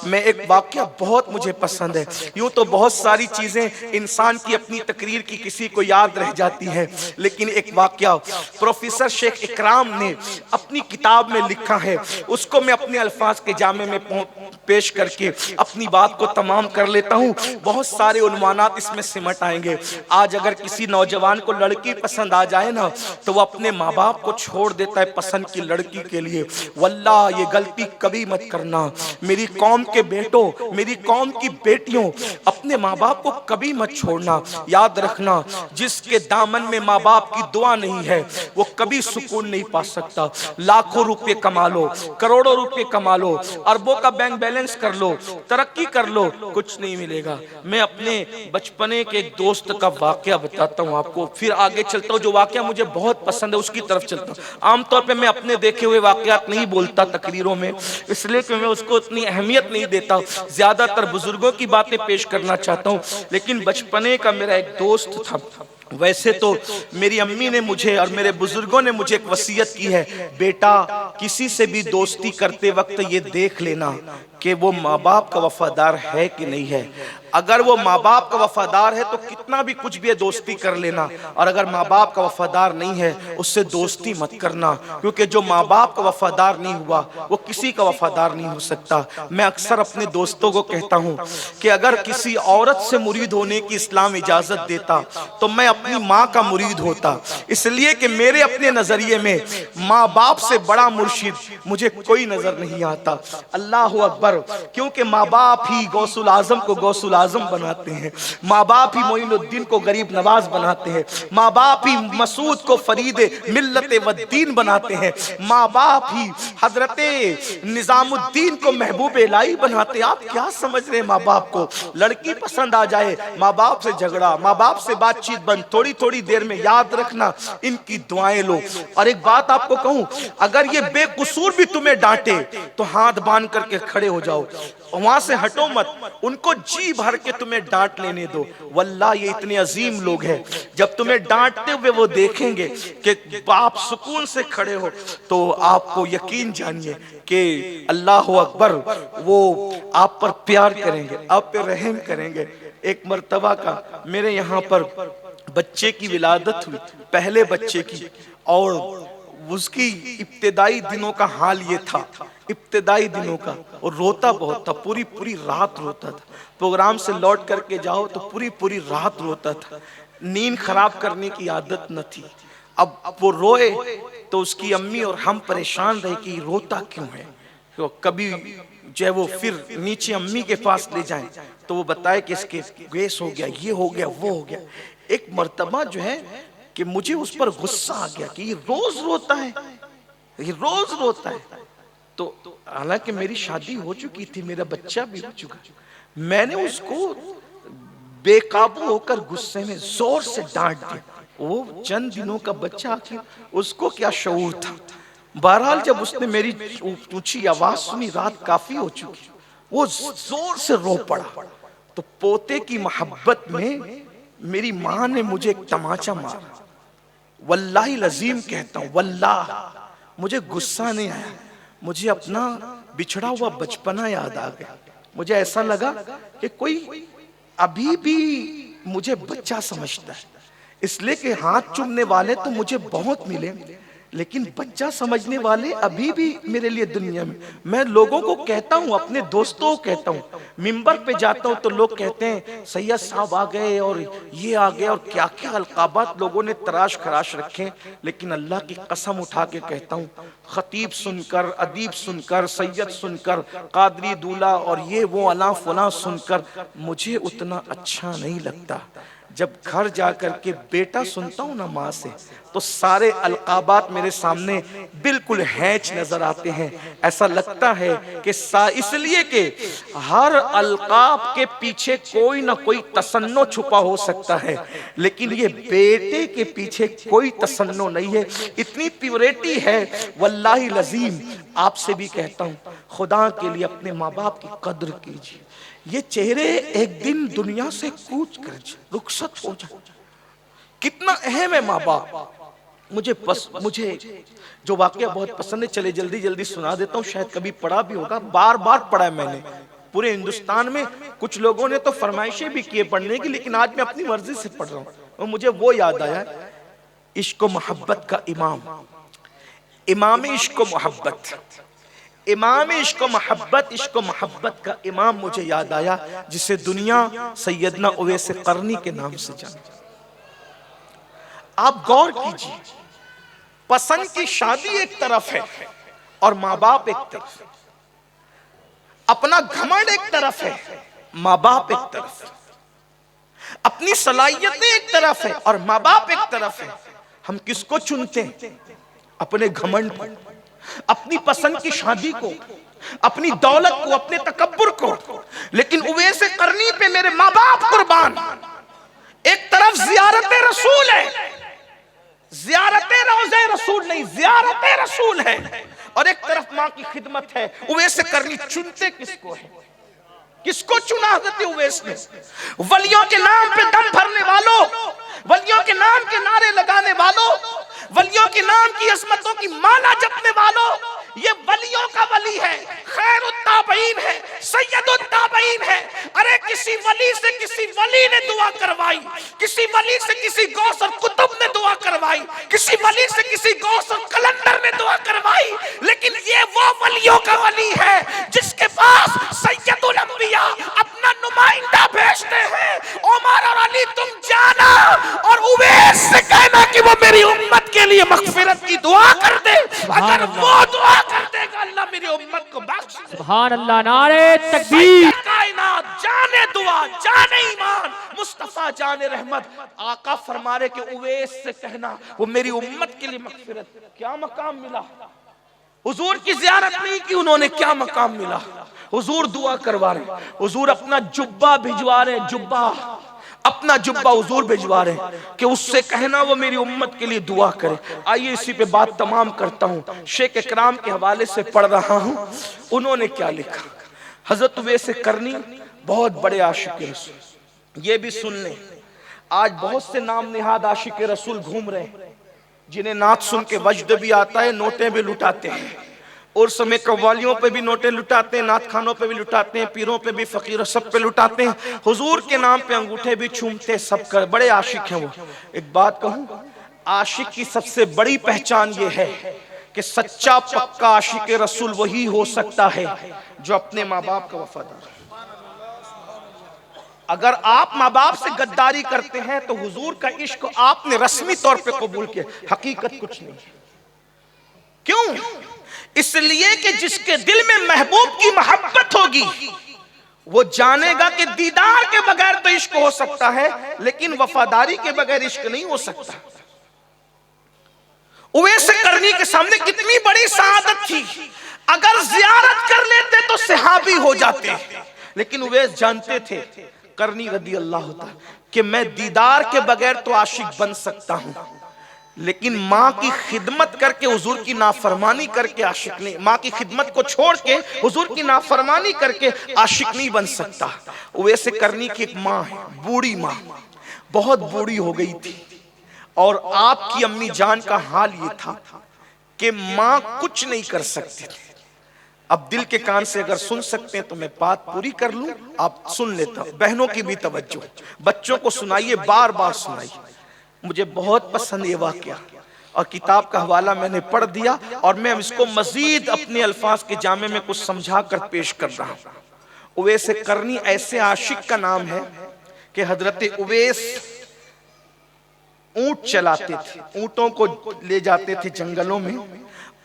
मैं एक वाकया बहुत मुझे पसंद है। यूं तो बहुत सारी चीजें इंसान की अपनी तकरीर की किसी को याद रह जाती है, लेकिन एक वाकया प्रोफेसर शेख इकराम ने अपनी किताब में लिखा है, उसको मैं अपने अल्फाज के जामे में पेश करके अपनी बात को तमाम कर लेता हूँ। बहुत सारे उन्वानात इसमें सिमट आएंगे। आज अगर किसी नौजवान को लड़की पसंद आ जाए ना, तो वो अपने माँ बाप को छोड़ देता है पसंद की लड़की के लिए। वल्लाह ये गलती कभी मत करना मेरी कौम के बेटों, मेरी कौम की बेटियों, अपने माँ बाप को कभी मत छोड़ना। याद रखना, जिसके दामन में माँ बाप की दुआ नहीं है वो कभी सुकून नहीं पा सकता। लाखों रुपए कमा लो, करोड़ों रुपए कमा लो, अरबों का बैंक बैलेंस कर लो, तरक्की कर लो, कुछ नहीं मिलेगा। मैं अपने बचपने के एक दोस्त का वाकया बताता हूँ आपको, फिर आगे चलता हूँ। जो वाकया मुझे बहुत पसंद है उसकी तरफ चलता हूँ। आमतौर पे मैं अपने देखे हुए वाकयात नहीं बोलता तकरीरों में, इसलिए कि मैं उसको उतनी अहमियत नहीं देता, ज्यादातर बुजुर्गों की बातें पेश करना चाहता हूँ। लेकिन बचपने का मेरा एक दोस्त था। वैसे तो मेरी अम्मी ने मुझे और मेरे बुजुर्गों ने मुझे एक वसीयत की है, बेटा किसी से भी दोस्ती करते वक्त ये देख लेना कि वो माँ बाप का वफादार है कि नहीं है। अगर वो माँ बाप का वफादार है तो कितना भी कुछ भी दोस्ती कर लेना, और अगर माँ बाप का वफादार नहीं है उससे दोस्ती मत करना, क्योंकि जो माँ बाप का वफादार नहीं हुआ वो किसी का वफादार नहीं हो सकता। मैं अक्सर अपने दोस्तों को कहता हूँ कि अगर किसी औरत से मुरीद होने की इस्लाम इजाजत देता तो मैं अपनी माँ का मुरीद होता, इसलिए कि मेरे अपने नजरिए में माँ बाप से बड़ा मुर्शिद मुझे कोई नजर नहीं आता। अल्लाह अकबर। क्योंकि माँ बाप ही गौसुल आजम को गौसुल आजम बनाते हैं, माँ बाप ही मोइनुद्दीन को गरीब नवाज बनाते हैं, माँ बाप ही मसूद को फरीद मिल्लत व दीन बनाते हैं, माँ बाप ही हजरते निजामुद्दीन को महबूब इलाही बनाते हैं। आप क्या समझ रहे हैं माँ बाप को? लड़की पसंद आ जाए, माँ बाप से झगड़ा, माँ बाप से बातचीत बंद, थोड़ी थोड़ी देर में याद रखना इनकी दुआएं लो। और एक बात आपको कहूं, अगर ये बेकसूर भी तुम्हें डांटे तो हाथ बांध करके खड़े हो जाओ, वहां से हटो मत, उनको जी भर के तुम्हें डांट लेने दो। वल्लाह ये इतने अजीम लोग हैं, जब तुम्हें डांटते हुए वो देखेंगे कि आप सुकून से खड़े हो तो आपको यकीन जानिए कि अल्लाह अकबर, वो आप पर प्यार करेंगे, आप पे रहम करेंगे। एक मर्तबा का मेरे यहाँ पर बच्चे की विलादत हुई, पहले बच्चे की, और उसकी इब्तिदाई दिनों का हाल ये था, इब्तिदाई दिनों का, और रोता बहुत था, पूरी पूरी रात रोता था। प्रोग्राम से लौट करके जाओ तो पूरी पूरी रात रोता था, नींद खराब करने की आदत न थी। अब वो रोए तो उसकी अम्मी और हम परेशान रहे कि रोता क्यों है। तो कभी जो वो फिर नीचे अम्मी के पास ले जाएं तो वो बताए कि इसके गैस हो गया, ये हो गया, वो हो गया। एक मर्तबा जो है कि मुझे उस पर गुस्सा आ गया कि ये रोज रोता है, ये रोज रोता है। तो हालांकि मेरी शादी हो चुकी थी, मेरा बच्चा भी हो चुका, मैंने उसको बेकाबू होकर गुस्से में जोर से डांट दिया। वो चंद दिनों का बच्चा, आखिर उसको क्या शऊर था। बहरहाल जब उसने मेरी ऊंची आवाज सुनी, रात काफी हो चुकी, वो जोर से रो पड़ा। तो पोते की मोहब्बत में मेरी माँ ने मुझे एक तमाचा मारा। वल्लाही लजीम कहता हूँ, वल्लाह मुझे गुस्सा नहीं आया, मुझे अपना बिछड़ा हुआ बचपना याद आ गया। मुझे ऐसा लगा कि कोई अभी भी मुझे बच्चा समझता है, इसलिए कि हाथ चूमने वाले तो मुझे बहुत मिले, लेकिन बच्चा समझने वाले अभी भी मेरे लिए दुनिया में। मैं लोगों को कहता हूँ, अपने दोस्तों को कहता हूँ, मिंबर पे जाता हूँ तो लोग कहते हैं सैयद साहब आ गए और ये आ गए, और क्या क्या अलकाबात लोगों ने तराश खराश रखे। लेकिन अल्लाह की कसम उठा के कहता हूँ, खतीब सुनकर, अदीब सुनकर, सैयद सुनकर, कादरी दूल्हा और ये वो अला फला सुनकर मुझे उतना अच्छा नहीं लगता। जब घर जाकर के बेटा सुनता हूँ ना माँ से, तो सारे अलकाबात मेरे सामने बिल्कुल हैच नजर आते हैं। ऐसा लगता है कि इसलिए कि हर अलकाब के पीछे कोई ना कोई तसन्नो छुपा हो सकता है, लेकिन ये बेटे के पीछे कोई तसन्नो नहीं है, इतनी प्योरिटी है। वल्लाही लजीम आपसे भी कहता हूँ, खुदा के लिए अपने माँ बाप की कद्र कीजिए। ये चेहरे एक दिन दुनिया से कूच कर रुखसत हो जाए, कितना अहम है माँ बाप। मुझे जो वाकया बहुत पसंद है, चले जल्दी जल्दी सुना देता हूँ, शायद कभी पढ़ा भी होगा, बार बार पढ़ा है मैंने। पूरे हिंदुस्तान में कुछ लोगों ने तो फरमाइशें भी किए पढ़ने की, लेकिन आज मैं अपनी मर्जी से पढ़ रहा हूँ। और मुझे वो याद आया, इश्क व मोहब्बत का इमाम, इमाम इश्क व मोहब्बत, इमाम इश्क व मोहब्बत, इश्क व मोहब्बत का इमाम मुझे याद आया, जिसे दुनिया सैयदना उवैस करनी के नाम से जानती। आप गौर कीजिए, पसंद की शादी एक तरफ है और माँ बाप एक तरफ, अपना घमंड एक तरफ है, माँ बाप एक तरफ, अपनी सलाहियतें एक तरफ है और माँ बाप एक तरफ है। हम किसको चुनते हैं? अपने घमंड को, अपनी पसंद की शादी को, अपनी दौलत को, अपने तकब्बुर को। लेकिन उवैस करनी पे मेरे माँ बाप कुर्बान। एक तरफ ज़ियारत रसूल है, ज़ियारत रोज़े रसूल नहीं, ज़ियारत रसूल है, और एक तरफ माँ की खिदमत है। उवैस करनी चुनते किसको है? किसको चुना हज़रत उवैस ने? वलियों के नाम पे दम भरने वालों, वलियों के नाम के नारे लगाने वालों, वलियों के नाम की अज़मतों की माला जपने वालों, ये वलियों का वली है, खैरुत ताबईन है, सैयदुत ताबईन है। अरे किसी वली से किसी वली ने दुआ करवाई, किसी वली से किसी गौस और कुतुब ने दुआ करवाई, किसी वली से किसी गौस और कलंदर ने दुआ करवाई, लेकिन ये वो वलियों का वली है जिसके पास सैयदुल अंबिया अपना नुमाइंदा भेजते हैं। उमर और अली तुम जाना और उवैस से कहना कि वो मेरी उम्मत के लिए मग़फ़िरत की दुआ कर दे। अगर वो दुआ कर देगा, अल्लाह मेरी उम्मत को बख्श दे। सुभान अल्लाह, नारे तकबीर। कायनात जाने दुआ, जाने ईमान, मुस्तफा जाने रहमत। आका फरमा रहे कि उवैस से कहना वो मेरी उम्मत के लिए मग़फ़िरत। क्या मकाम मिला? हुजूर की ज़ियारत नहीं की उन्होंने, क्या मकाम मिला? हुजूर दुआ करवा रहे, हुजूर अपना जुब्बा भिजवा रहे, जुब्बा, अपना जुब्बा हुजूर भिजवा रहे कि उससे कहना वो मेरी उम्मत के लिए दुआ करे। आइए इसी पे बात तमाम करता हूँ। शेख इकराम के हवाले से पढ़ रहा हूँ, उन्होंने क्या लिखा। हज़रत उवैस करनी बहुत बड़े आशिक रसूल। ये भी सुन लें, आज बहुत से नाम निहाद आशिक रसूल घूम रहे हैं, जिन्हें नात सुन के वजद भी आता है, नोटें भी लुटाते हैं, और समय कव्वालियों पे भी नोटें लुटाते हैं, नात खानों पे भी लुटाते हैं, पीरों पे भी, फकीरों सब पे लुटाते हैं, हुजूर के नाम पे अंगूठे भी चूमते, सब कर बड़े आशिक हैं वो। एक बात कहूँ, आशिक की सबसे बड़ी पहचान ये है कि सच्चा पक्का आशिक रसूल वही हो सकता है जो अपने माँ बाप का वफादार। अगर आप माँ बाप से गद्दारी करते हैं तो हुजूर का इश्क आपने रस्मी तौर पे कबूल किया, हकीकत कुछ नहीं है। क्यों? इसलिए कि जिसके दिल में महबूब की मोहब्बत होगी वो जानेगा कि दीदार के बगैर तो इश्क हो सकता है, लेकिन वफादारी के बगैर इश्क नहीं हो सकता। उवैस करनी के सामने कितनी बड़ी सआदत थी। अगर जियारत कर लेते तो सहाबी हो जाते, लेकिन उवैस जानते थे करनी रदी अल्लाह ताला कि मैं दीदार के बगैर तो आशिक बन सकता हूं, लेकिन माँ की खिदमत करके हुजूर की नाफरमानी करके आशिक नहीं, माँ की खिदमत को छोड़ के हुजूर की नाफरमानी करके आशिक नहीं बन सकता। उवैस करनी की एक माँ है, बूढ़ी माँ, बहुत बूढ़ी हो गई थी, और आपकी अम्मी जान का हाल ये था कि माँ कुछ नहीं कर सकती थी। अब दिल के कान से अगर सुन सकते हैं तो मैं बात पूरी कर लूं, आप सुन लेता हूं। बहनों की भी तवज्जो, बच्चों को सुनाइए, बार बार सुनाइए। मुझे बहुत पसंद ये वाकया, और किताब का हवाला मैंने पढ़ दिया, और मैं इसको मजीद अपने अल्फाज के जामे में कुछ समझा कर पेश कर रहा हूं। उवैस करनी ऐसे आशिक का नाम है कि हजरत उवैस ऊंट चलाते थे, ऊंटों को ले जाते थे जंगलों में,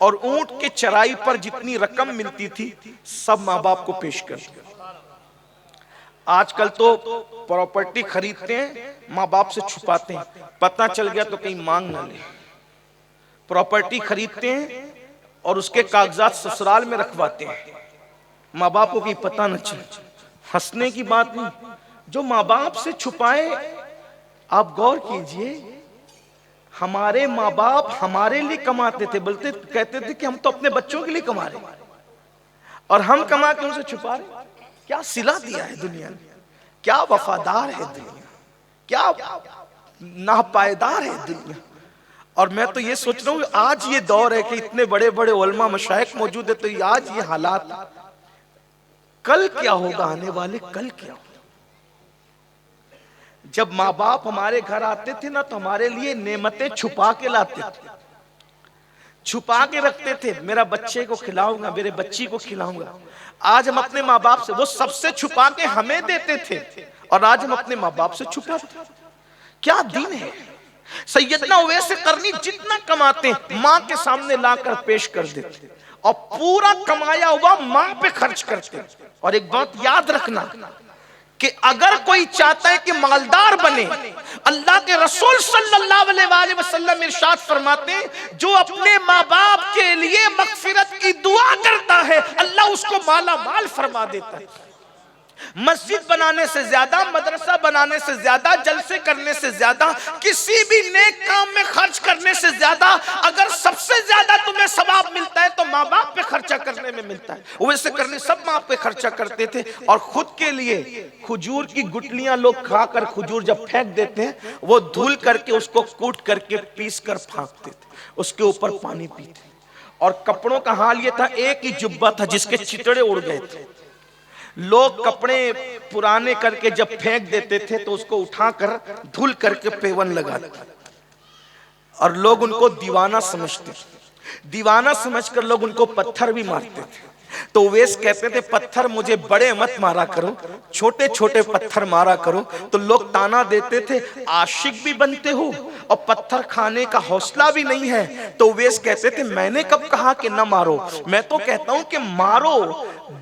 और ऊंट के चराई पर जितनी रकम मिलती थी सब माँ बाप को पेश कर दिया। आजकल तो प्रॉपर्टी खरीदते हैं, माँ बाप से छुपाते हैं, पता चल गया तो कहीं मांग ना ले। प्रॉपर्टी खरीदते हैं और उसके कागजात ससुराल में रखवाते हैं, माँ बाप को कहीं पता न चले। हंसने की बात नहीं, जो माँ बाप से छुपाए, आप गौर कीजिए, हमारे माँ बाप हमारे लिए कमाते थे, बोलते कहते थे कि हम तो अपने बच्चों के लिए कमा रहे हैं, और हम कमा के उनसे छुपा रहे। क्या सिला दिया है दुनिया ने, क्या वफादार है दुनिया, क्या नापायदार है दुनिया। और मैं तो ये सोच रहा हूँ आज ये दौर है कि इतने बड़े बड़े उलमा मशाइख मौजूद है, तो आज ये हालात कल क्या होगा, आने वाले कल क्या होगा। जब माँ बाप हमारे घर आते थे ना, तो हमारे लिए नेमतें छुपा के लाते थे, छुपा के रखते थे। मेरा बच्चे को खिलाऊंगा, मेरे बच्ची को खिलाऊंगा। आज हम अपने माँ बाप से, वो सबसे छुपा के हमें देते थे, और आज हम अपने माँ बाप से छुपाते। क्या दिन है। सैयदना उवैस करनी जितना कमाते माँ के सामने लाकर पेश कर देते, और पूरा कमाया हुआ माँ पे खर्च करते। और एक बात याद रखना कि अगर कोई चाहता है कि मालदार बने, अल्लाह के रसूल सल्लल्लाहु अलैहि वसल्लम इरशाद फरमाते हैं, जो अपने माँ बाप के लिए मगफिरत की दुआ करता है, अल्लाह उसको माला माल फरमा देता है। मस्जिद बनाने से ज्यादा, मदरसा बनाने से ज्यादा, जलसे करने से ज्यादा, किसी भी नेक काम में खर्च करने से ज्यादा, अगर सबसे ज्यादा तुम्हें सवाब मिलता है तो माँ बाप पे खर्चा करने में मिलता है। वैसे करने सब माँ पे खर्चा करते थे, और खुद के लिए खजूर की गुठलियां लोग खाकर खजूर जब फेंक देते हैं, वो धुल करके उसको कूट करके पीस कर फेंकते थे, उसके ऊपर पानी पीते। और कपड़ों का हाल ये था, एक ही जुब्बा था जिसके चितड़े उड़ गए थे। लोग कपड़े पुराने करके जब फेंक देते थे तो उसको उठाकर धुल करके पेवन लगाते, और लोग उनको दीवाना समझते। दीवाना समझकर लोग उनको पत्थर भी मारते थे। तो उवैस कहते थे, पत्थर मुझे बड़े मत मारा करो, छोटे छोटे पत्थर मारा करो। तो लोग ताना देते थे, आशिक भी बनते हो और पत्थर खाने का हौसला भी नहीं है। तो उवैस कहते थे, मैंने कब कहा कि न मारो, मैं तो कहता हूं कि मारो,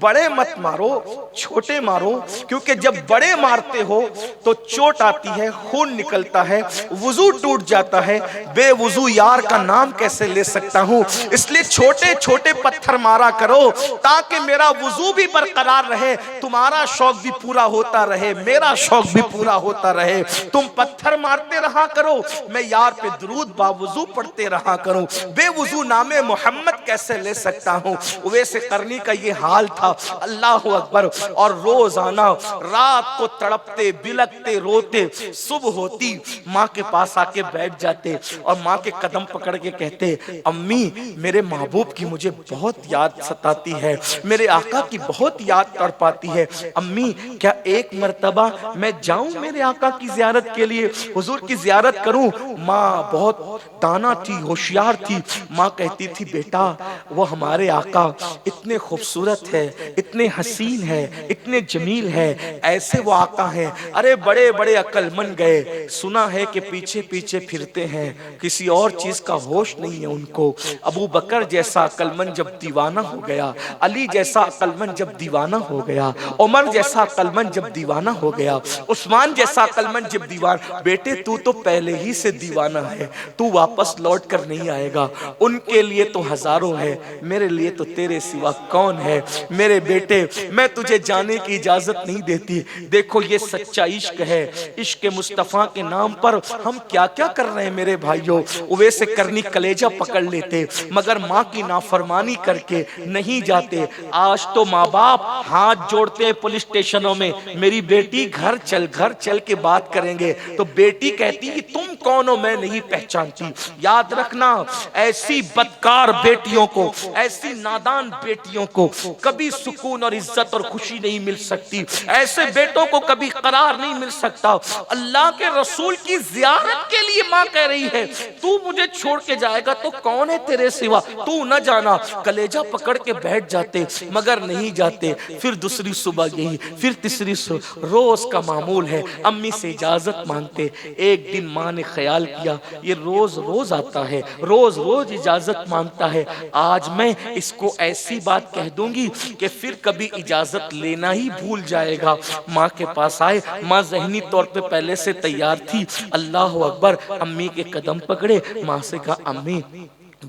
बड़े मत मारो, छोटे मारो, क्योंकि जब बड़े मारते हो तो चोट आती है, खून निकलता है, वुजू टूट जाता है, बेवुजू यार का नाम कैसे ले सकता हूं। इसलिए छोटे छोटे पत्थर मारा करो, ताकि मेरा वुजू भी बरकरार रहे, तुम्हारा शौक भी पूरा होता रहे, मेरा शौक भी पूरा होता रहे। तुम पत्थर मारते रहा करो, मैं यार पे दुरूद बावुजू पढ़ते रहा करूं, बेवुजू नामे मोहम्मद कैसे ले सकता हूं। उवैस करनी का ये हाल था। अल्लाह अकबर। और रोजाना रात को तड़पते बिलकते रोते, सुबह होती माँ के पास आके बैठ जाते, और माँ के कदम पकड़ के कहते, अम्मी मेरे महबूब की मुझे बहुत याद सताती है, मेरे आका की बहुत याद तड़पाती है। अम्मी क्या एक मर्तबा मैं जाऊं मेरे आका की जियारत के लिए, हुजूर की जियारत करूं। माँ बहुत दाना थी, होशियार थी। माँ कहती थी, बेटा वो हमारे आका इतने खूबसूरत है, इतने हसीन है, इतने जमील है, ऐसे वो आका है। अरे बड़े बड़े अक्लमंद गए, सुना है कि पीछे पीछे फिरते हैं, किसी और चीज का होश नहीं है उनको। अबू बकर जैसा अक्लमंद जब दीवाना हो गया, अली जैसा अक्लमंद जब दीवाना हो गया, उमर जैसा अक्लमंद जब दीवाना हो गया, उस्मान जैसा अक्लमंद जब दीवाना। बेटे तू तो पहले ही से दीवाना है, तू वापस लौट कर नहीं आएगा। उनके लिए तो हजारों है, मेरे लिए तो तेरे सिवा कौन है। मेरे बेटे मैं तुझे जाने की इजाजत नहीं देती। देखो ये सच्चा इश्क है, इश्क मुस्तफा के नाम पर हम क्या क्या कर रहे हैं मेरे भाइयों। उवैस करनी कलेजा पकड़ लेते, मगर माँ की नाफरमानी करके नहीं जाते। आज तो माँ बाप हाथ जोड़ते हैं पुलिस स्टेशनों में, मेरी बेटी घर चल के बात करेंगे। तो बेटी कहती है, तुम कौन हो, मैं नहीं पहचानती। याद रखना, ऐसी बदकार बेटियों को, ऐसी नादान बेटियों को कभी सुकून और इज्जत और खुशी नहीं मिल सकती, ऐसे बेटों को कभी करार नहीं मिल सकता। अल्लाह के रसूल की जियारत के लिए माँ कह रही है, तू मुझे छोड़ के जाएगा तो कौन है तेरे सिवा, तू न जाना। कलेजा पकड़ के बैठ जाते, मगर नहीं जाते। फिर दूसरी सुबह यही, फिर तीसरी सुबह, रोज का मामूल है। अम्मी से इजाजत मांगते। एक दिन माँ ने ख्याल किया, ये रोज रोज आता है, रोज रोज इजाजत मांगता है, आज मैं इसको ऐसी बात कह दूंगी कि फिर कभी इजाजत लेना ही भूल जाएगा। माँ के पास आए, माँ ज़हनी तौर पे पहले से तैयार थी। अल्लाह अकबर। अम्मी के कदम पकड़े, माँ से कहा, अम्मी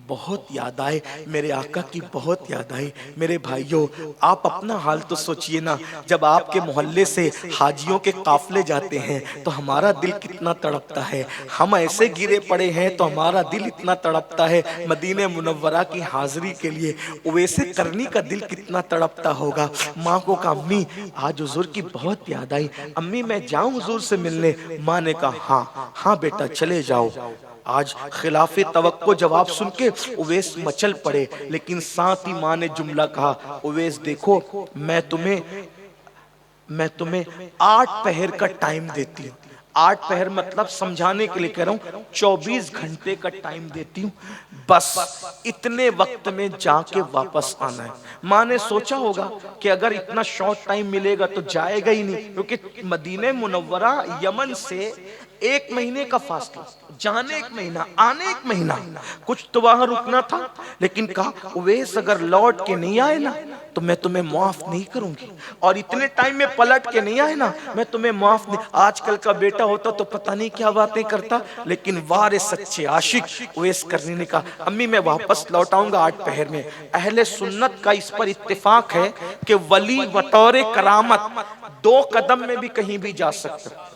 बहुत याद आए, मेरे आका की बहुत याद आई। मेरे भाइयों आप अपना हाल तो सोचिए ना, जब आपके मोहल्ले से हाजियों के काफले जाते हैं तो हमारा दिल कितना तड़पता है। हम ऐसे गिरे पड़े हैं तो हमारा दिल इतना तड़पता है। मदीने मुनव्वरा की हाजिरी के लिए उवैसे करनी का दिल कितना तड़पता होगा। माँ को कहा, अम्मी आज हुजूर की बहुत याद आई, अम्मी मैं जाऊं हुजूर से मिलने। माँ ने कहा, हाँ हाँ बेटा चले जाओ। आज खिलाफे तवक्को जवाब सुन के उवैस मचल पड़े, लेकिन साथ ही माँ ने जुमला कहा, उवैस देखो मैं तुम्हें 8 पहर का टाइम देती हूँ। 8 पहर मतलब समझाने के लिए कह रहा हूँ 24 घंटे का टाइम देती हूँ, बस इतने वक्त में जाके वापस आना है। माँ ने सोचा होगा कि अगर इतना शॉर्ट टाइम मिलेगा तो जाएगा ही नहीं, क्योंकि मदीने मुनव्वरा यमन से 1 महीने का फासला, जाने 1 महीना आने 1 महीना, कुछ तो वहां रुकना था। लेकिन कहा उवैस अगर लौट के नहीं आए ना तो मैं तुम्हें माफ नहीं करूंगी, और इतने टाइम में पलट के नहीं आए ना मैं तुम्हें माफ नहीं। आजकल का बेटा होता तो पता नहीं क्या बातें करता, लेकिन वारे सच्चे आशिक उवैस करनी ने कहा अम्मी मैं वापस लौट आऊंगा 8 पहर में। अहले सुन्नत का इस पर इत्तेफाक है कि वली बतौर करामत 2 कदम में भी कहीं भी जा सकता,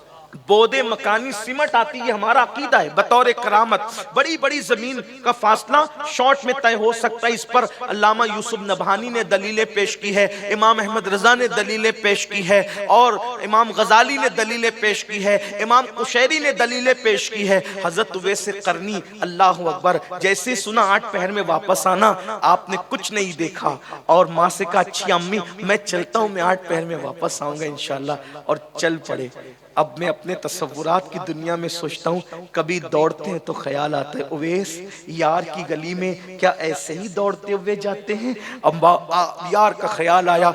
बोदे मकानी सिमट आती है, हमारा अकीदा है बतौर करामत। बड़ी बड़ी जमीन का फासला शॉर्ट में तय हो सकता है। इस पर अल्लामा यूसुफ नबहानी ने दलीलें पेश की है, इमाम अहमद रजा ने दलीलें पेश की है, और इमाम गजाली ने दलीलें पेश की है, इमाम कुशैरी ने दलीलें पेश की है। हजरत उवैस करनी अल्लाह अकबर, जैसे सुना 8 पहर में वापस आना, आपने कुछ नहीं देखा और माँ से कहा अच्छी अम्मी मैं चलता हूँ, मैं 8 पहर में वापस आऊंगा इंशाल्लाह, और चल पड़े। अब मैं अपने तसव्वुरात की दुनिया में सोचता हूँ, कभी दौड़ते हैं तो ख्याल आता है उवैस यार की गली में क्या ऐसे ही दौड़ते हुए जाते हैं। अब यार का ख्याल आया,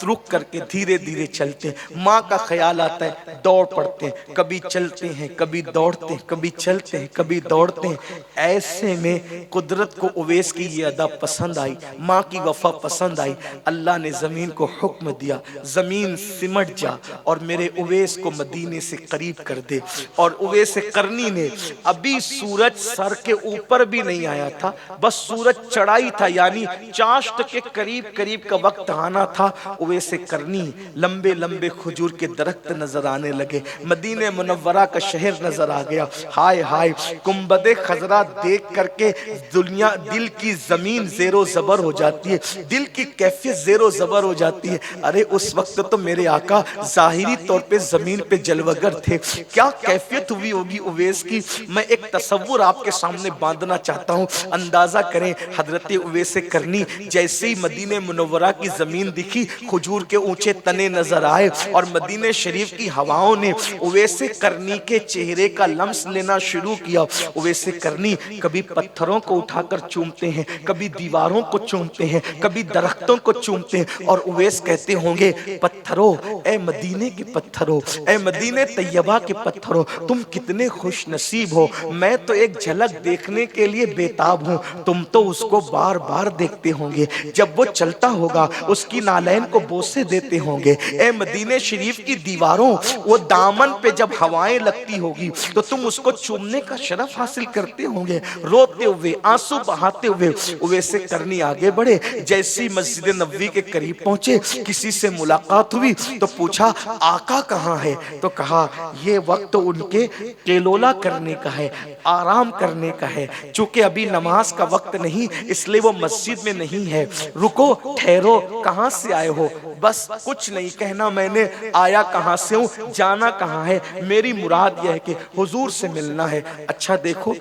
रुक करके धीरे धीरे चलते हैं। माँ का ख्याल आता है, दौड़ पड़ते हैं, कभी चलते हैं कभी दौड़ते हैं, कभी चलते हैं कभी दौड़ते हैं। ऐसे में कुदरत को उवैस की ये अदा पसंद आई, माँ की वफा पसंद आई। अल्लाह ने जमीन को हुक्म दिया, जमीन सिमट जा और मेरे उवैस को मदीने से करीब कर दे। और उवैस करनी ने अभी सूरज सर के ऊपर भी नहीं आया था, बस सूरज चढ़ाई था, यानी चाश्त के करीब करीब का वक्त आना था। उवैस करनी लंबे लंबे खजूर के दरख्त नजर आने लगे, मदीने मुनव्वरा का शहर नजर आ गया। हाय हाय कुंबदे खजरा देख करके दुनिया दिल की जमीन जेरो जबर हो जाती है, दिल की कैफियत जेरो जबर हो जाती है। अरे उस वक्त तो मेरे आका जाहिरी तौर पे जमीन पे जलवगर थे, क्या कैफियत हुई होगी उवैस की, मैं एक तसव्वुर आपके सामने बांधना चाहता हूँ। अंदाजा करें हजरत उवैस करनी जैसे ही मदीने मुनव्वरा की जमीन दिखी, खजूर के ऊंचे तने नजर आए और मदीने शरीफ की हवाओं ने उवैस करनी के चेहरे का लम्स लेना शुरू किया। उवैस करनी कभी पत्थरों को उठाकर चूमते हैं, कभी दीवारों को चूमते हैं, कभी दरख्तों को चूमते हैं, और उवैस कहते होंगे पत्थरों, ए मदीने के पत्थरों, ए मदीने तैयबा के पत्थरों, तुम कितने खुश नसीब हो। मैं तो एक झलक देखने के लिए बेताब हूँ, तुम तो उसको बार बार देखते होंगे, जब वो चलता होगा उसकी नालैन को बोसे देते होंगे। ए मदीने शरीफ की दीवारों, वो दामन पे जब हवाएं लगती होगी तो तुम उसको चूमने का शरफ हासिल करते होंगे। रोते हुए आंसू बहाते हुए उवैस करनी आगे बढ़े। जैसी मस्जिद नबवी के करीब पहुंचे, किसी से मुलाकात हुई तो पूछा आका कहाँ है, तो कहा ये वक्त उनके केलोला करने का है, आराम करने का है, चूंकि अभी नमाज का वक्त नहीं इसलिए वो मस्जिद में नहीं है, रुको ठहरो, कहाँ से आए हो। बस कुछ नहीं कहना मैंने, आया कहाँ से हूँ, जाना कहाँ है, मेरी मुराद यह है कि हुजूर से मिलना है। अच्छा देखो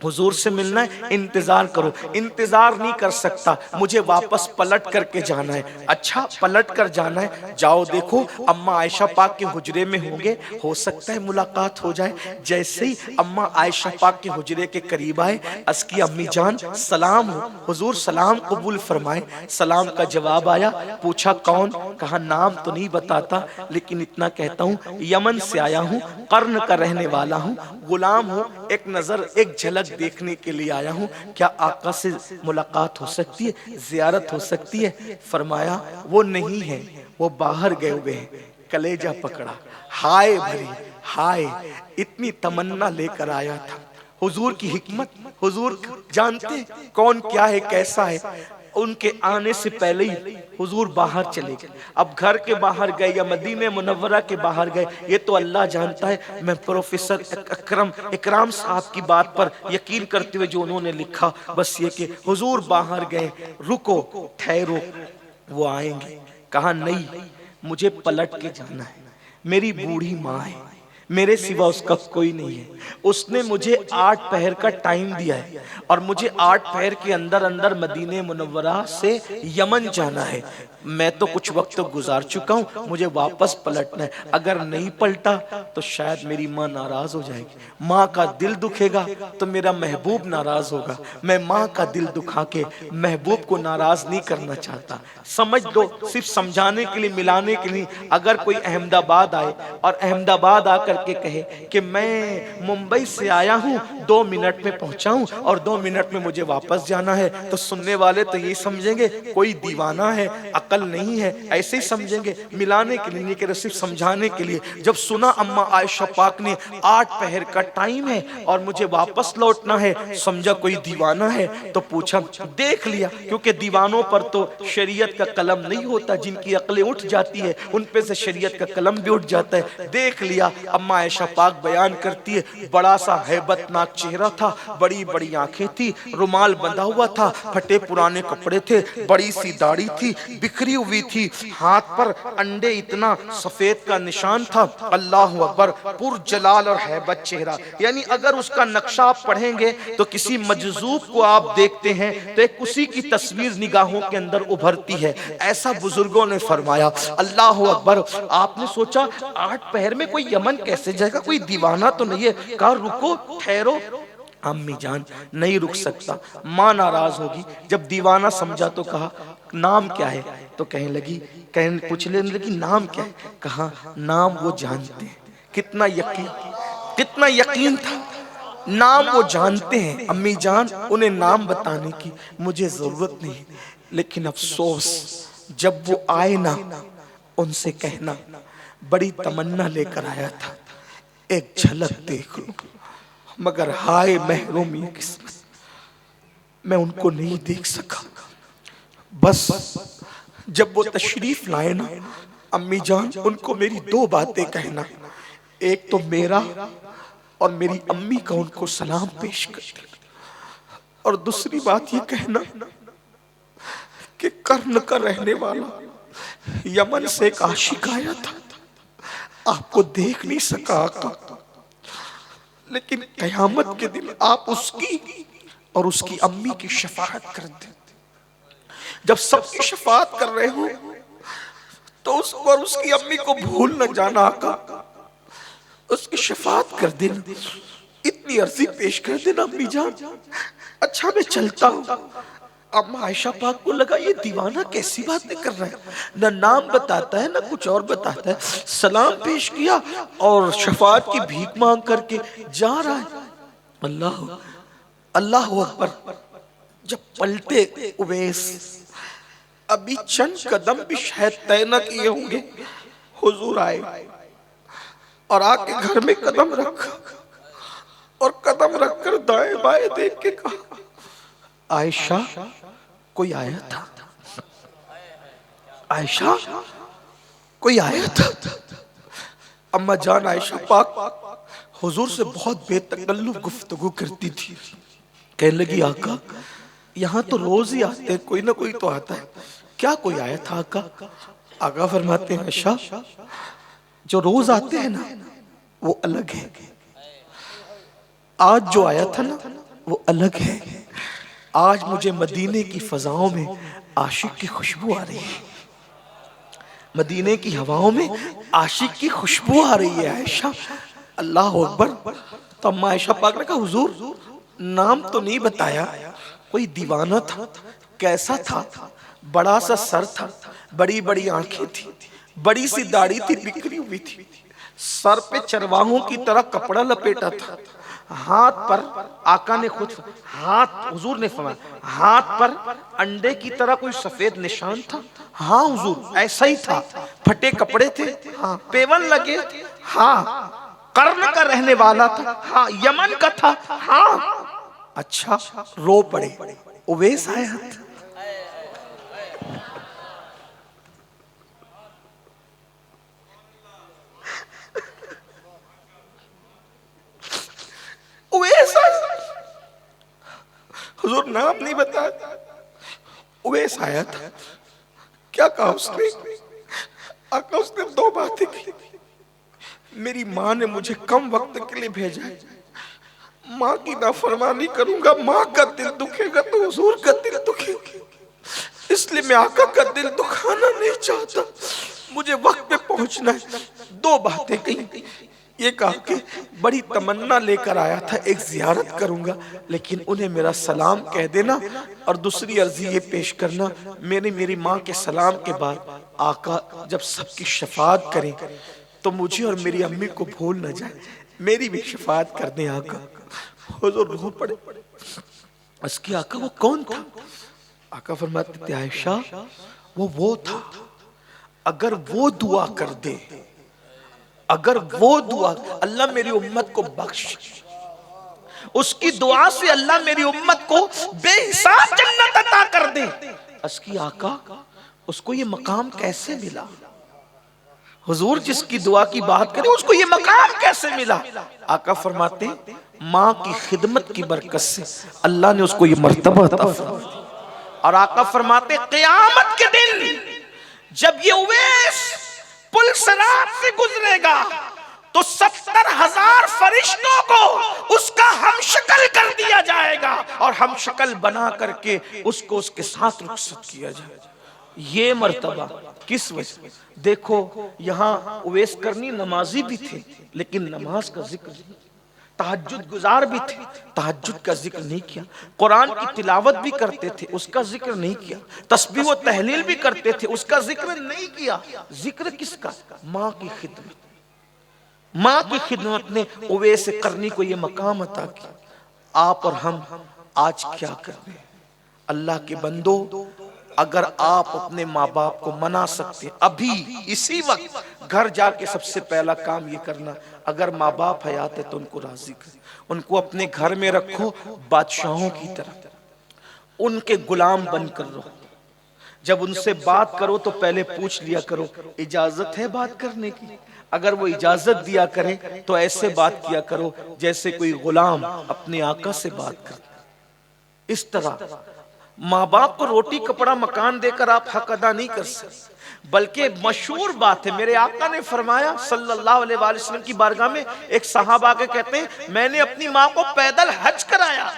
हुजूर से मिलना है, इंतजार करो। इंतजार नहीं कर सकता, मुझे वापस पलट करके जाना है। अच्छा पलट कर जाना है, जाओ देखो अम्मा आयशा पाक के हुजरे में होंगे, हो सकता है मुलाकात हो जाए। जैसे ही अम्मा आयशा पाक के हुजरे के करीब आए, अस्की अम्मी जान सलाम हो, हुजूर सलाम कबूल फरमाए। सलाम का जवाब आया, पूछा कौन, कहा नाम तो नहीं बताता लेकिन इतना कहता हूँ यमन से आया हूँ, कर्न का रहने वाला हूँ, गुलाम हूँ, एक नजर एक झलक देखने के लिए आया हूँ, क्या आका से मुलाकात हो सकती है, जियारत हो सकती है। फरमाया वो नहीं है, वो बाहर गए हुए हैं। कलेजा पकड़ा, हाय भरी हाय, इतनी तमन्ना लेकर आया था। हुजूर की हिकमत, हुजूर जानते कौन क्या है कैसा है। उनके आने से पहले ही हुजूर बाहर चले गए। अब घर के बाहर गए या मदीने मुनव्वरा के बाहर गए ये तो अल्लाह जानता है। मैं प्रोफेसर इकराम साहब की बात पर यकीन करते हुए जो उन्होंने लिखा, बस ये कि हुजूर बाहर गए, रुको ठहरो वो आएंगे। कहा नहीं मुझे पलट के जाना है, मेरी बूढ़ी माँ है, मेरे सिवा उसका कोई नहीं है। उसने मुझे 8 पहर का टाइम दिया है और मुझे 8 पहर के अंदर अंदर मदीने मुनव्वरा से यमन जाना है। मैं तो कुछ वक्त तो गुजार चुका हूँ, मुझे वापस पलटना है। अगर नहीं पलटा तो शायद मेरी माँ नाराज हो जाएगी। माँ का दिल दुखेगा तो मेरा महबूब नाराज होगा। मैं माँ का दिल दुखा के महबूब को नाराज नहीं करना चाहता। समझ लो, सिर्फ समझाने के लिए, मिलाने के लिए। अगर कोई अहमदाबाद आए और अहमदाबाद आकर के कहे कि मैं मुंबई से आया हूँ, 2 मिनट में पहुंचा हूँ और 2 मिनट में मुझे वापस जाना है, तो सुनने वाले तो यही समझेंगे कोई दीवाना है, अकल नहीं है, ऐसे ही समझेंगे। मिलाने के लिए नहीं कह रहे, सिर्फ समझाने के लिए। जब सुना अम्मा आयशा पाक ने 8 पहर का टाइम है और मुझे वापस लौटना है, समझा कोई दीवाना है। तो पूछा, देख लिया, क्योंकि दीवानों पर तो शरीयत का कलम नहीं होता। जिनकी अकलें उठ जाती है उन पे से शरीयत का कलम भी उठ जाता है। देख लिया, अम्मा आयशा पाक बयान करती है, बड़ा सा हैबतनाक चेहरा था, बड़ी बड़ी आंखें थी, रुमाल बंधा हुआ था, फटे पुराने कपड़े थे, बड़ी सी दाढ़ी थी, बिखरी हुई थी, हाथ पर अंडे इतना सफेद का निशान था। अल्लाह अकबर, पुरजलाल और हैबत चेहरा। यानी अगर उसका नक्शा आप पढ़ेंगे तो किसी मजजूब को आप देखते हैं तो एक उसी की तस्वीर निगाहों के अंदर उभरती है। ऐसा बुजुर्गों ने फरमाया। अल्लाह अकबर। आपने सोचा 8 पहर में कोई यमन कैसे जाएगा, कोई दीवाना तो नहीं है। कहा रुको, ठहरो। अम्मी जान, नहीं रुक सकता, माँ नाराज होगी। जब दीवाना समझा तो कहा, नाम क्या है? तो कहने लगी, पूछने लगी नाम क्या है? कहा नाम वो जानते हैं। कितना यकीन, कितना यकीन था, नाम वो जानते हैं। अम्मी जान, उन्हें नाम बताने की मुझे जरूरत नहीं, लेकिन अफसोस जब वो आए ना, उनसे कहना बड़ी तमन्ना लेकर आया था, एक झलक देख लूं, मगर हाय महरूमी किस्मत, मैं उनको नहीं देख सका। बस जब वो तशरीफ लाए ना, अम्मी जान, उनको मेरी 2 बातें कहना। एक तो मेरा और मेरी अम्मी का उनको सलाम पेश कर देना, और दूसरी बात ये कहना कि कर्न का रहने वाला यमन से एक आशिक आया था, आपको देख नहीं सका आका, लेकिन कयामत के दिन आप उसकी और उसकी अम्मी की शफाअत कर दे। जब सबकी शफाअत कर रहे हो तो उसको और उसकी अम्मी को भूल न जाना आका, उसकी शफाअत कर देना, इतनी अर्जी पेश कर देना अम्मी जान। अच्छा मैं चलता हूँ। अम्मा आयशा पाक को लगा ये दीवाना कैसी बातें कर रहा है, ना नाम बताता है ना कुछ और बताता है। सलाम पेश किया और शफाअत की भीख मांग करके जा रहा है। अल्लाह अल्लाह अकबर। जब पलटे उवैस, अभी चंद कदम भी शायद तय न किए होंगे, हुजूर आए और आके घर में कदम रखा और कदम रखकर दाएं बाएं देख के कहा, आयशा कोई आया था, आयशा कोई आया था। अम्मा जान आयशा पाक हुजूर से बहुत बेतकल्लुफ गुफ्तगू करती थी। कहने लगी, आका यहाँ तो रोज ही आते हैं, कोई ना कोई तो आता है, क्या कोई आया था आका? आका फरमाते हैं, आयशा जो रोज आते हैं ना वो अलग है, आज जो आया था ना वो अलग है। आज मुझे मदीने की फजाओं में आशिक की खुशबू आ रही है, मदीने की हवाओं में आशिक की खुशबू आ रही है आयशा। अल्लाह अकबर। तो अम्मा आयशा पाक ने कहा, हुजूर नाम तो नहीं बताया, कोई दीवाना था, कैसा था? बड़ा सा सर था, बड़ी बड़ी आंखें थी, बड़ी सी दाढ़ी थी, बिखरी हुई थी, सर पे चरवाहों की तरह कपड़ा लपेटा था, हाथ पर आका ने खुद हाथ हुजूर ने फरमाया, हाथ पर अंडे की तरह कोई सफेद निशान था। हाँ हुजूर ऐसा ही था, फटे कपड़े थे, हाँ पेवन लगे, हाँ कर्न का रहने वाला था, हाँ यमन का था, हाँ। अच्छा रो पड़े। उवैस आया था। उवैस हुजूर नाम नहीं बताया, उवैस आया था। क्या कहा उसने? आका उसने 2 बातें की। मेरी माँ ने मुझे कम वक्त के लिए भेजा है, माँ की नाफरमानी करूंगा, माँ का दिल दुखेगा तो हुजूर का दिल दुखेगा, इसलिए मैं आका का दिल दुखाना नहीं चाहता, मुझे वक्त पे पहुंचना है। दो बातें कही, ये कहा कि बड़ी तमन्ना लेकर आया था, एक जियारत करूंगा, लेकिन उन्हें मेरा सलाम कह देना, और दूसरी अर्जी ये पेश करना, मेरी माँ के सलाम के बाद आका जब सबकी शफाअत करें तो मुझे और मेरी अम्मी को भूल न जाए, मेरी भी शफाअत कर दें आका। हुजूर रो पड़े। उसकी आका वो कौन था? आका फरमाते थे आयशा वो था, अगर वो दुआ कर दे, अगर वो दुआ, अल्लाह मेरी उम्मत को बख्श, उसकी दुआ से अल्लाह मेरी उम्मत को बेहिसाब जन्नत अता कर दे। उसकी आका, उसको ये मकाम कैसे मिला? हुजूर जिसकी दुआ की बात करें उसको ये मकाम कैसे मिला? आका फरमाते माँ की खिदमत की बरकत से अल्लाह ने उसको ये मर्तबा अता फरमाया। और आका फरमाते क़यामत के दिन जब ये उवैस पुल सिरात से गुजरेगा तो 70,000 फरिश्तों को उसका हमशक्ल कर दिया जाएगा और हमशक्ल बना करके उसको उसके साथ रुखसत किया जाएगा। ये मर्तबा किस वजह? देखो यहाँ उवैस करनी नमाजी भी थे लेकिन नमाज का जिक्र नहीं, तहज्जुद गुजार भी थे, तहज्जुद का जिक्र नहीं किया, कुरान की तिलावत भी करते थे, उसका जिक्र नहीं किया, तस्बीह व तहलील भी करते थे, उसका जिक्र नहीं किया। जिक्र किसका? माँ की खिदमत। माँ की खिदमत ने उवैस करनी को ये मकाम अता किया। आप और हम आज क्या कर रहे हैं? अल्लाह के बंदो, अगर आप अपने माँ बाप को मना सकते अभी इसी वक्त घर जाके सबसे पहला काम ये करना, अगर माँ बाप हयात है तो उनको राजी करो, उनको अपने घर में रखो, बादशाहों की तरह उनके गुलाम बनकर रहो। जब उनसे बात करो तो पहले पूछ लिया करो इजाजत है बात करने की, अगर वो इजाजत दिया करे तो ऐसे बात किया करो जैसे कोई गुलाम अपने आका से बात करता। इस तरह माँ बाप को रोटी कपड़ा मकान देकर आप हक अदा नहीं कर सकते, बल्कि मशहूर बात है, मेरे आका ने फरमाया सल्लल्लाहु अलैहि वसल्लम की बारगाह में एक सहाबा के कहते हैं मैंने अपनी माँ को पैदल हज कराया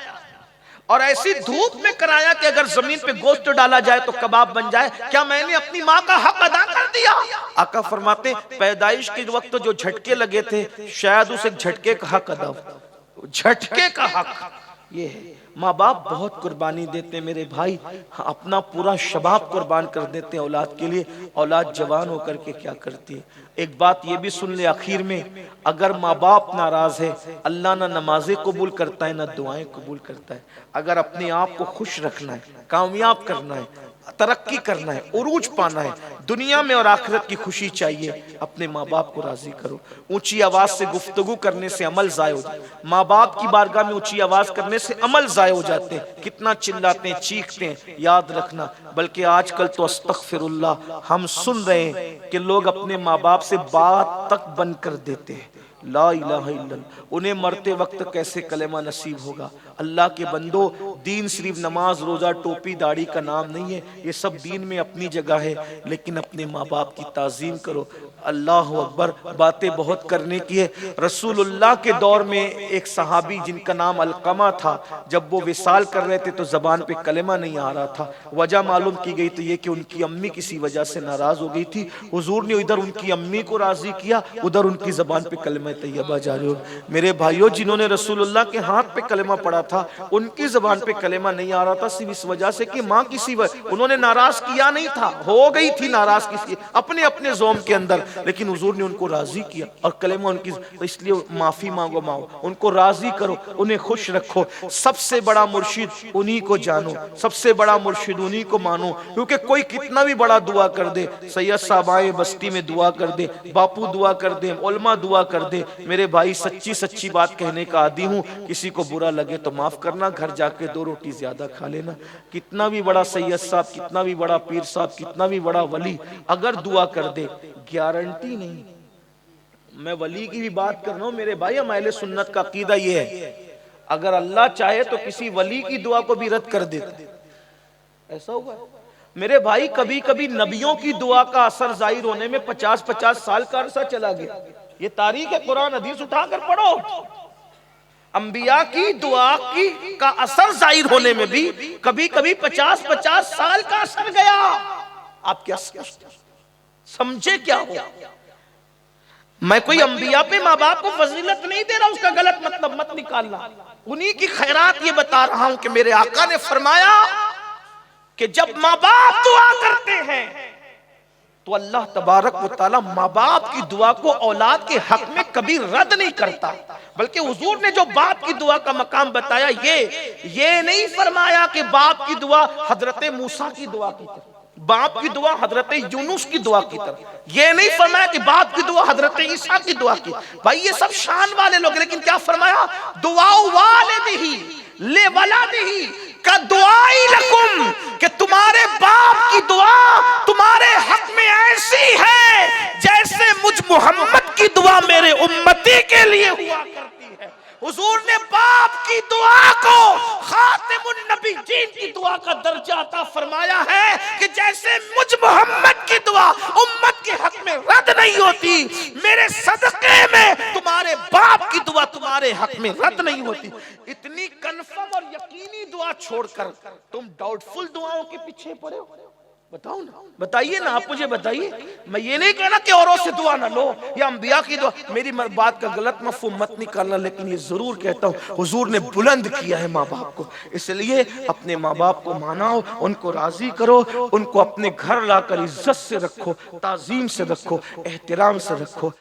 और ऐसी धूप में कराया कि अगर जमीन पे गोश्त डाला जाए तो कबाब बन जाए, क्या मैंने अपनी माँ का हक अदा कर दिया? आका फरमाते पैदाइश के वक्त जो झटके लगे थे शायद उस एक झटके का हक अदा हो, झटके का हक ये है। माँ बाप बहुत कुर्बानी देते हैं मेरे भाई, अपना पूरा शबाब कुर्बान कर देते हैं औलाद के लिए। औलाद जवान होकर के क्या करती है? एक बात ये भी सुन ले आखिर में, अगर माँ बाप नाराज है अल्लाह ना नमाजें कबूल करता है ना दुआएं कबूल करता है। अगर अपने आप को खुश रखना है, कामयाब करना है, तरक्की करना है, उरूज पाना है, दुनिया में और आखिरत की खुशी चाहिए, अपने माँ बाप को राजी करो। ऊंची आवाज से गुफ्तगू करने से अमल जाय हो जाए, माँ बाप की बारगाह में ऊंची आवाज करने से अमल जाय हो जाते हैं। कितना चिल्लाते हैं, चीखते हैं, याद रखना। बल्कि आजकल तो अस्तगफिरुल्लाह हम सुन रहे हैं कि लोग अपने माँ बाप से बात तक बंद कर देते हैं। ला इलाहा इल्लल्लाह, उन्हें मरते वक्त कैसे कलेमा नसीब होगा? अल्लाह के बंदो, दीन सिर्फ नमाज रोजा टोपी दाढ़ी का नाम नहीं है, ये सब दीन में अपनी जगह है, लेकिन अपने माँ बाप की ताजीम करो। अल्लाह अकबर। बातें बहुत करने की है। रसूलुल्लाह के दौर में एक सहाबी जिनका नाम अलकमा था, जब वो विसाल कर रहे थे तो जबान पे कलेमा नहीं आ रहा था। वजह मालूम की गई तो ये कि उनकी अम्मी किसी वजह से नाराज हो गई थी। हुजूर ने इधर उनकी अम्मी को राजी किया, उधर उनकी जबान पे कलेमा तैयबा जारी हो। मेरे भाइयों, जिन्होंने रसूलुल्लाह के हाथ पे कलेमा पढ़ा था उनकी जबान पे कलेमा नहीं आ रहा था, सिर्फ इस वजह से कि माँ किसी उन्होंने नाराज किया नहीं था, हो गई थी नाराज किसी अपने अपने ज़ोम के अंदर, लेकिन हुजूर ने उनको राजी किया और कलेमा उनकी, तो इसलिए माफी मांगो, उनको राजी करो, उन्हें खुश रखो। सबसे बड़ा मुर्शिद उन्हीं को जानो, सबसे बड़ा मुर्शिद उन्हीं को मानो, क्योंकि कोई कितना भी बड़ा दुआ कर दे, सैयद साहब आए बस्ती में दुआ कर दे, बापू दुआ कर दे, उलमा दुआ कर दे, मेरे भाई सच्ची सच्ची बात कहने का आदी हूँ, किसी को बुरा लगे तो माफ करना, घर जाके 2 रोटी ज्यादा खा लेना। कितना भी बड़ा सैयद साहब, कितना भी बड़ा पीर साहब, कितना भी बड़ा वली अगर दुआ कर दे, गारंटी नहीं। मैं वली की भी बात कर रहा हूं मेरे भाई, हम अहले सुन्नत का अकीदा ये है, अगर अल्लाह चाहे तो किसी वली की दुआ को भी रद्द कर देता। ऐसा हुआ मेरे भाई, कभी कभी नबियों की दुआ का असर जाहिर होने में 50-50 साल का अरसा चला गया। ये तारीख है, कुरान हदीस उठाकर पढ़ो। अंबिया की दुआ की का असर जाहिर होने में भी कभी कभी 50-50 साल का असर गया। आप क्या समझे क्या हो? मैं कोई अंबिया पे माँ बाप को फजीलत नहीं दे रहा, उसका गलत मतलब मत निकालना। उन्हीं की खैरात ये बता रहा हूं कि मेरे आका ने फरमाया कि जब माँ बाप दुआ करते हैं तो अल्लाह तबारक व तआला माँ बाप की दुआ को औलाद के हक में कभी रद्द नहीं करता। बल्कि हुजूर ने जो बाप की दुआ का मकाम बताया, ये नहीं फरमाया कि बाप की दुआ हजरत मूसा की दुआ की तरह, बाप की दुआ हजरत यूनुस की दुआ की तरह, ये नहीं फरमाया कि बाप की दुआ हजरत ईसा की दुआ की। भाई ये सब शान वाले लोग, लेकिन क्या फरमाया? दुआ वालिदिही ले वलादिही का दुआई लकुम, कि तुम्हारे बाप की दुआ तुम्हारे हक में ऐसी है जैसे मुझ मोहम्मद की दुआ मेरे उम्मती के लिए हुआ करती है। हुजूर ने बाप की दुआ को खातिमुन नबीयीन की दुआ का दर्जा अता फरमाया है कि जैसे मुझ मोहम्मद की दुआ उम्मत के हक में रद्द नहीं होती, मेरे सदके में तुम्हारे बाप की दुआ तुम्हारे हक में रद्द नहीं होती। इतनी कन्फर्म और यकीनी दुआ छोड़कर तुम डाउटफुल दुआओं के पीछे पड़े हो। बताओ ना, बताइए ना, आप मुझे बताइए। मैं ये नहीं कहना कि औरों से दुआ ना लो या अंबिया की दुआ, मेरी बात का गलत मफहूम मत निकालना, लेकिन ये जरूर कहता हूँ हुजूर ने बुलंद किया है माँ बाप को, इसलिए अपने माँ बाप को मानाओ, उनको राजी करो, उनको अपने घर लाकर इज्जत से रखो, ताजीम से रखो, एहतराम से रखो।